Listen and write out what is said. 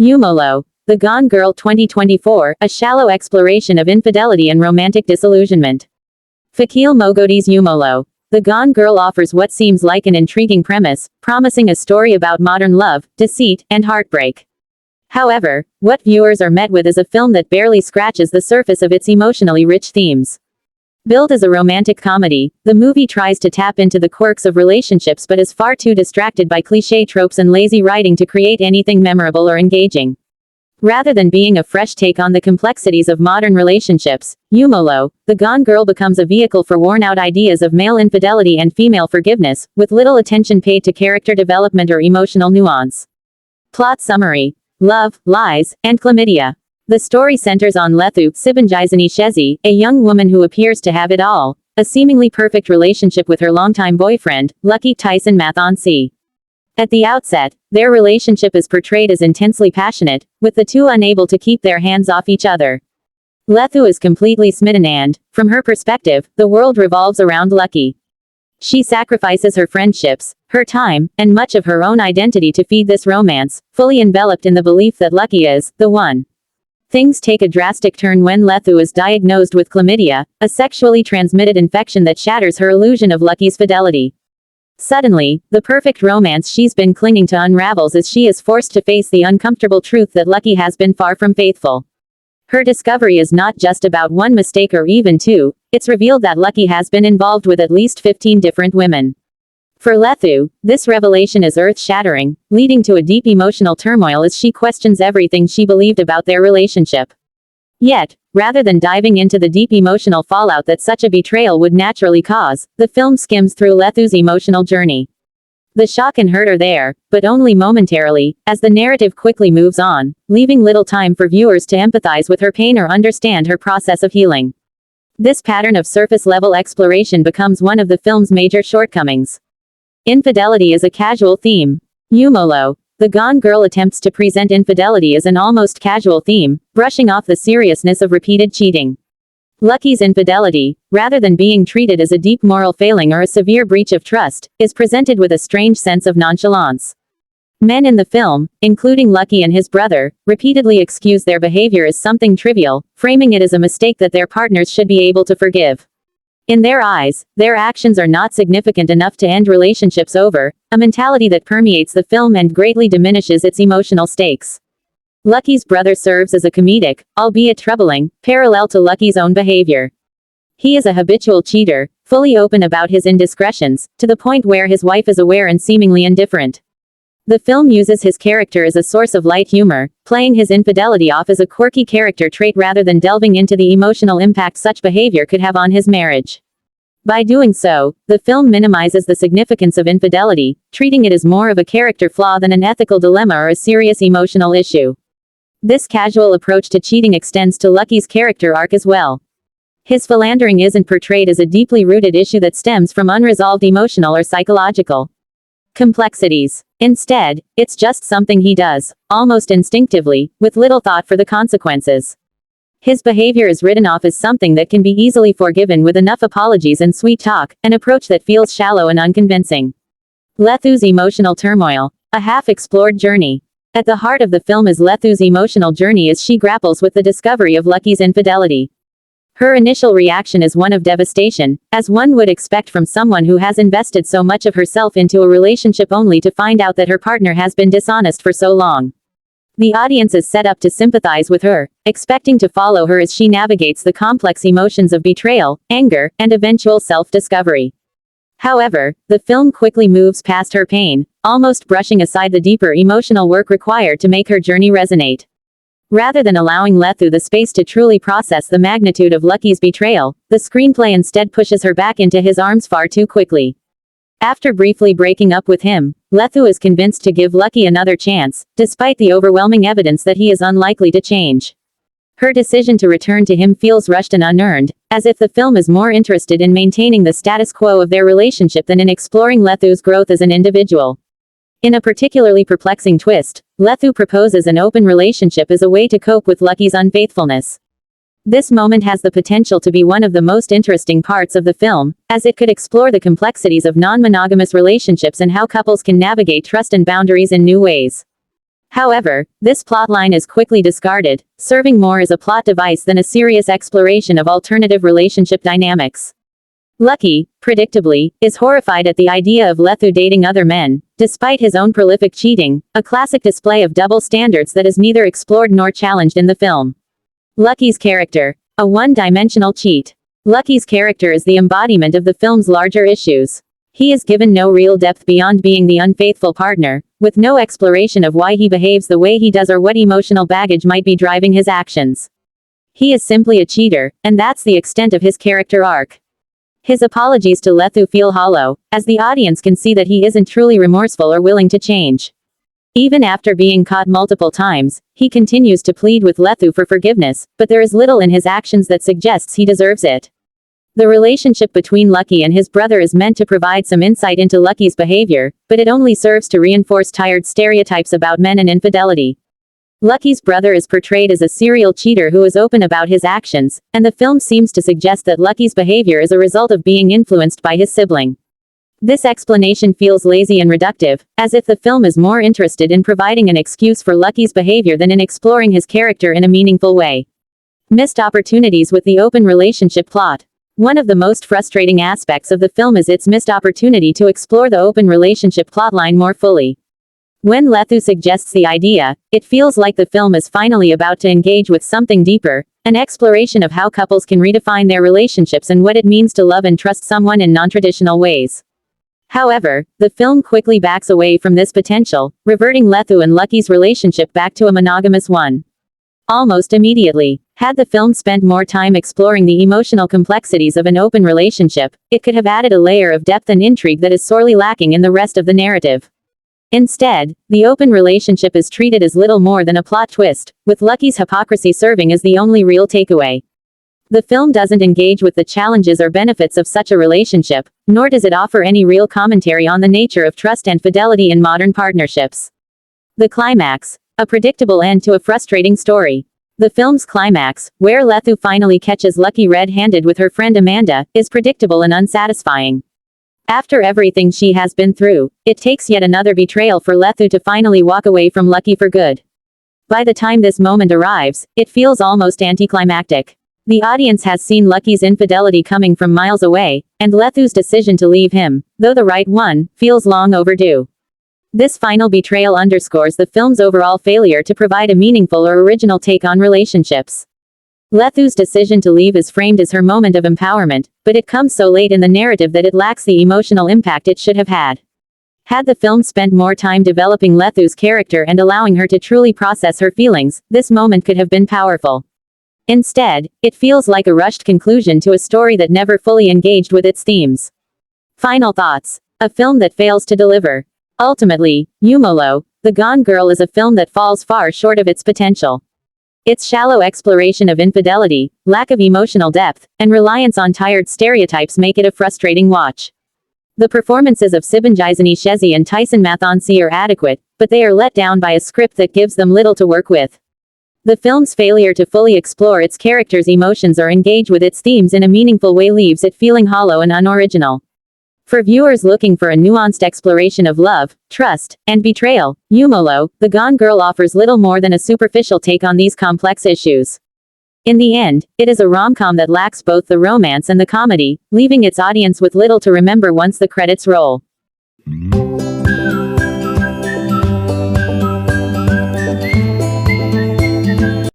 Umjolo, The Gone Girl 2024, a shallow exploration of infidelity and romantic disillusionment. Fakil Mogodi's Umjolo, The Gone Girl offers what seems like an intriguing premise, promising a story about modern love, deceit, and heartbreak. However, what viewers are met with is a film that barely scratches the surface of its emotionally rich themes. Billed as a romantic comedy, the movie tries to tap into the quirks of relationships but is far too distracted by cliché tropes and lazy writing to create anything memorable or engaging. Rather than being a fresh take on the complexities of modern relationships, Umjolo, The Gone Girl becomes a vehicle for worn-out ideas of male infidelity and female forgiveness, with little attention paid to character development or emotional nuance. Plot summary: love, lies, and chlamydia. The story centers on Lethu Sibanjizani Shezi, a young woman who appears to have it all, a seemingly perfect relationship with her longtime boyfriend, Lucky Tyson Mathonsi. At the outset, their relationship is portrayed as intensely passionate, with the two unable to keep their hands off each other. Lethu is completely smitten and, from her perspective, the world revolves around Lucky. She sacrifices her friendships, her time, and much of her own identity to feed this romance, fully enveloped in the belief that Lucky is the one. Things take a drastic turn when Lethu is diagnosed with chlamydia, a sexually transmitted infection that shatters her illusion of Lucky's fidelity. Suddenly, the perfect romance she's been clinging to unravels as she is forced to face the uncomfortable truth that Lucky has been far from faithful. Her discovery is not just about one mistake or even two, it's revealed that Lucky has been involved with at least 15 different women. For Lethu, this revelation is earth-shattering, leading to a deep emotional turmoil as she questions everything she believed about their relationship. Yet, rather than diving into the deep emotional fallout that such a betrayal would naturally cause, the film skims through Lethu's emotional journey. The shock and hurt are there, but only momentarily, as the narrative quickly moves on, leaving little time for viewers to empathize with her pain or understand her process of healing. This pattern of surface-level exploration becomes one of the film's major shortcomings. Infidelity is a casual theme. Umjolo, The Gone Girl attempts to present infidelity as an almost casual theme, brushing off the seriousness of repeated cheating. Lucky's infidelity, rather than being treated as a deep moral failing or a severe breach of trust, is presented with a strange sense of nonchalance. Men in the film, including Lucky and his brother, repeatedly excuse their behavior as something trivial, framing it as a mistake that their partners should be able to forgive. In their eyes, their actions are not significant enough to end relationships over, a mentality that permeates the film and greatly diminishes its emotional stakes. Lucky's brother serves as a comedic, albeit troubling, parallel to Lucky's own behavior. He is a habitual cheater, fully open about his indiscretions, to the point where his wife is aware and seemingly indifferent. The film uses his character as a source of light humor, playing his infidelity off as a quirky character trait rather than delving into the emotional impact such behavior could have on his marriage. By doing so, the film minimizes the significance of infidelity, treating it as more of a character flaw than an ethical dilemma or a serious emotional issue. This casual approach to cheating extends to Lucky's character arc as well. His philandering isn't portrayed as a deeply rooted issue that stems from unresolved emotional or psychological complexities. Instead, it's just something he does, almost instinctively, with little thought for the consequences. His behavior is written off as something that can be easily forgiven with enough apologies and sweet talk, an approach that feels shallow and unconvincing. Lethu's emotional turmoil, a half-explored journey. At the heart of the film is Lethu's emotional journey as she grapples with the discovery of Lucky's infidelity. Her initial reaction is one of devastation, as one would expect from someone who has invested so much of herself into a relationship only to find out that her partner has been dishonest for so long. The audience is set up to sympathize with her, expecting to follow her as she navigates the complex emotions of betrayal, anger, and eventual self-discovery. However, the film quickly moves past her pain, almost brushing aside the deeper emotional work required to make her journey resonate. Rather than allowing Lethu the space to truly process the magnitude of Lucky's betrayal, the screenplay instead pushes her back into his arms far too quickly. After briefly breaking up with him, Lethu is convinced to give Lucky another chance, despite the overwhelming evidence that he is unlikely to change. Her decision to return to him feels rushed and unearned, as if the film is more interested in maintaining the status quo of their relationship than in exploring Lethu's growth as an individual. In a particularly perplexing twist, Lethu proposes an open relationship as a way to cope with Lucky's unfaithfulness. This moment has the potential to be one of the most interesting parts of the film, as it could explore the complexities of non-monogamous relationships and how couples can navigate trust and boundaries in new ways. However, this plotline is quickly discarded, serving more as a plot device than a serious exploration of alternative relationship dynamics. Lucky, predictably, is horrified at the idea of Lethu dating other men, despite his own prolific cheating, a classic display of double standards that is neither explored nor challenged in the film. Lucky's character. A one-dimensional cheat. Lucky's character is the embodiment of the film's larger issues. He is given no real depth beyond being the unfaithful partner, with no exploration of why he behaves the way he does or what emotional baggage might be driving his actions. He is simply a cheater, and that's the extent of his character arc. His apologies to Lethu feel hollow, as the audience can see that he isn't truly remorseful or willing to change. Even after being caught multiple times, he continues to plead with Lethu for forgiveness, but there is little in his actions that suggests he deserves it. The relationship between Lucky and his brother is meant to provide some insight into Lucky's behavior, but it only serves to reinforce tired stereotypes about men and infidelity. Lucky's brother is portrayed as a serial cheater who is open about his actions, and the film seems to suggest that Lucky's behavior is a result of being influenced by his sibling. This explanation feels lazy and reductive, as if the film is more interested in providing an excuse for Lucky's behavior than in exploring his character in a meaningful way. Missed opportunities with the open relationship plot. One of the most frustrating aspects of the film is its missed opportunity to explore the open relationship plotline more fully. When Lethu suggests the idea, it feels like the film is finally about to engage with something deeper, an exploration of how couples can redefine their relationships and what it means to love and trust someone in non-traditional ways. However, the film quickly backs away from this potential, reverting Lethu and Lucky's relationship back to a monogamous one. Almost immediately, had the film spent more time exploring the emotional complexities of an open relationship, it could have added a layer of depth and intrigue that is sorely lacking in the rest of the narrative. Instead, the open relationship is treated as little more than a plot twist, with Lucky's hypocrisy serving as the only real takeaway. The film doesn't engage with the challenges or benefits of such a relationship, nor does it offer any real commentary on the nature of trust and fidelity in modern partnerships. The climax. A predictable end to a frustrating story. The film's climax, where Lethu finally catches Lucky red-handed with her friend Amanda, is predictable and unsatisfying. After everything she has been through, it takes yet another betrayal for Lethu to finally walk away from Lucky for good. By the time this moment arrives, it feels almost anticlimactic. The audience has seen Lucky's infidelity coming from miles away, and Lethu's decision to leave him, though the right one, feels long overdue. This final betrayal underscores the film's overall failure to provide a meaningful or original take on relationships. Lethu's decision to leave is framed as her moment of empowerment, but it comes so late in the narrative that it lacks the emotional impact it should have had. Had the film spent more time developing Lethu's character and allowing her to truly process her feelings, this moment could have been powerful. Instead, it feels like a rushed conclusion to a story that never fully engaged with its themes. Final thoughts. A film that fails to deliver. Ultimately, Umjolo, The Gone Girl is a film that falls far short of its potential. Its shallow exploration of infidelity, lack of emotional depth, and reliance on tired stereotypes make it a frustrating watch. The performances of Sibanjisani Shezi and Tyson Mathonsi are adequate, but they are let down by a script that gives them little to work with. The film's failure to fully explore its characters' emotions or engage with its themes in a meaningful way leaves it feeling hollow and unoriginal. For viewers looking for a nuanced exploration of love, trust, and betrayal, Umjolo, The Gone Girl offers little more than a superficial take on these complex issues. In the end, it is a rom-com that lacks both the romance and the comedy, leaving its audience with little to remember once the credits roll.